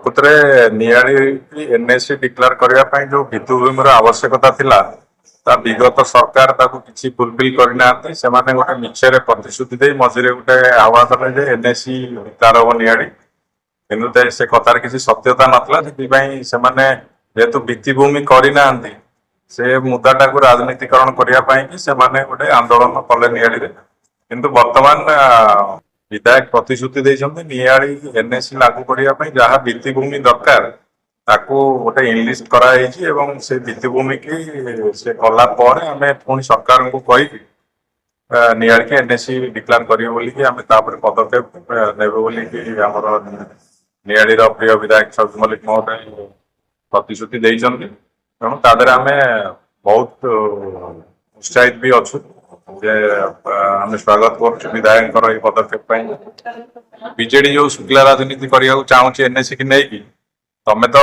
ପ୍ରକୃତରେ ନିଆଳି NAC declare କରିବା ପାଇଁ ଯୋଉ ଭିତ୍ତିଭୂମିର ଆବଶ୍ୟକତା ଥିଲା ତା ବିଗତ ସରକାର ତାକୁ କିଛି ଫୁଲଫିଲ୍ କରିନାହାନ୍ତି। ସେମାନେ ଗୋଟେ ମିଛରେ ପ୍ରତିଶ୍ରୁତି ଦେଇ ମଝିରେ ଗୋଟେ ଆହ୍ୱାନ ଦେଲେ ଯେ ଏନ୍ଏସି ଡିକ୍ଲେୟାର ହବ ନିଆଳି, କିନ୍ତୁ ସେ କଥାରେ କିଛି ସତ୍ୟତା ନଥିଲା। ସେଥିପାଇଁ ସେମାନେ ଯେହେତୁ ଭିତ୍ତିଭୂମି କରିନାହାନ୍ତି ସେ ମୁଦାଟାକୁ ରାଜନୀତିକରଣ କରିବା ପାଇଁ କି ସେମାନେ ଗୋଟେ ଆନ୍ଦୋଳନ କଲେ ନିଆଳିରେ। କିନ୍ତୁ ବର୍ତ୍ତମାନ ବିଧାୟକ ପ୍ରତିଶ୍ରୁତି ଦେଇଛନ୍ତି ନିଆଳି ଏନ୍ଏସି ଲାଗୁ କରିବା ପାଇଁ ଯାହା ଭିତ୍ତିଭୂମି ଦରକାର ତାକୁ ଗୋଟେ ଇଂଲିଶ କରାଯାଇଛି ଏବଂ ସେ ଭିତ୍ତିଭୂମି କି ସେ କଲା ପରେ ଆମେ ପୁଣି ସରକାରଙ୍କୁ କହିକି ନିଆଳିକି ଏନ୍ଏସି ଡିକ୍ଲେୟାର କରିବେ ବୋଲିକି ଆମେ ତାପରେ ପଦକ୍ଷେପ ନେବେ ବୋଲିକି ଆମର ନିଆଳିର ପ୍ରିୟ ବିଧାୟକ ସବଜ ମଲ୍ଲିକ ମହୋଦୟ ପ୍ରତିଶ୍ରୁତି ଦେଇଛନ୍ତି। ତେଣୁ ତା ଦେହରେ ଆମେ ବହୁତ ଉତ୍ସାହିତ ବି ଅଛୁ ଯେ ଆମେ ସ୍ୱାଗତ କରୁଛୁ ବିଧାୟକଙ୍କର ଏଇ ପଦକ୍ଷେପ ପାଇଁ। ବିଜେଡି ଯୋଉ ଶୁକ୍ଲା ରାଜନୀତି କରିବାକୁ ଚାହୁଁଛି ଏନ୍ଏସି କି ନେଇକି, ତମେ ତ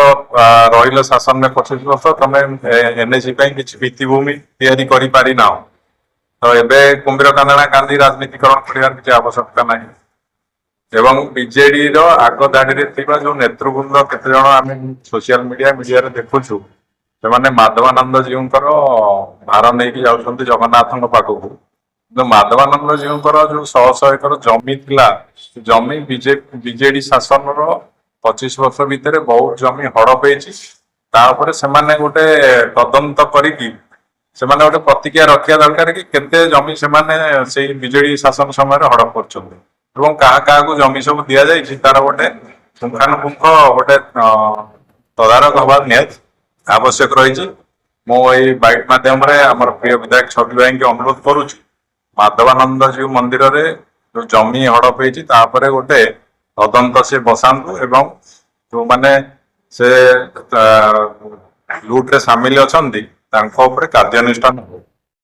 ରହିଲ ଶାସନରେ 25 ବର୍ଷ, ତମେ ଏନ୍ଏସି ପାଇଁ କିଛି ଭିତ୍ତିଭୂମି ତିଆରି କରିପାରିନାହ। ତ ଏବେ କୁମ୍ଭୀର କାନ୍ଦଣା କାନ୍ଦି ରାଜନୀତିକରଣ କରିବାର କିଛି ଆବଶ୍ୟକତା ନାହିଁ। ଏବଂ ବିଜେଡିର ଆଗ ଧାଡିରେ ଥିବା ଯୋଉ ନେତୃବୃନ୍ଦ କେତେ ଜଣ ଆମେ ସୋସିଆଲ ମିଡିଆରେ ଦେଖୁଛୁ, ସେମାନେ ମାଧବାନନ୍ଦ ଜୀଉଙ୍କର ଭାର ନେଇକି ଯାଉଛନ୍ତି ଜଗନ୍ନାଥଙ୍କ ପାଖକୁ। କିନ୍ତୁ ମାଧବାନନ୍ଦ ଜୀଉଙ୍କର ଯୋଉ 100 ଏକର ଜମି ଥିଲା, ଜମି ବିଜେଡି ଶାସନର 25 ବର୍ଷ ଭିତରେ ବହୁତ ଜମି ହଡପ ହେଇଛି। ତା ଉପରେ ସେମାନେ ଗୋଟେ ତଦନ୍ତ କରିକି ସେମାନେ ଗୋଟେ ପ୍ରତିକ୍ରିୟା ରଖିବା ଦରକାର କି କେତେ ଜମି ସେମାନେ ସେଇ ବିଜେଡି ଶାସନ ସମୟରେ ହଡପ କରୁଛନ୍ତି ଏବଂ କାହା କାହାକୁ ଜମି ସବୁ ଦିଆଯାଇଛି ତାର ଗୋଟେ ପୁଙ୍ଖାନୁପୁଙ୍ଖ ଗୋଟେ ତଦାରଖ ହବା ନିହାତି ଆବଶ୍ୟକ ରହିଛି। ମୁଁ ଏଇ ବାଇଟ୍ ମାଧ୍ୟମରେ ଆମର ପ୍ରିୟ ବିଧାୟକ ଛବି ଭାଇଙ୍କୁ ଅନୁରୋଧ କରୁଛି, ମାଧବାନନ୍ଦ ଜୀଉ ମନ୍ଦିରରେ ଯୋଉ ଜମି ହଡପ ହେଇଛି ତାପରେ ଗୋଟେ ତଦନ୍ତ ସେ ବସାନ୍ତୁ ଏବଂ ଯୋଉମାନେ ସେ ଲୁଟରେ ସାମିଲ ଅଛନ୍ତି ତାଙ୍କ ଉପରେ କାର୍ଯ୍ୟାନୁଷ୍ଠାନ ହବ।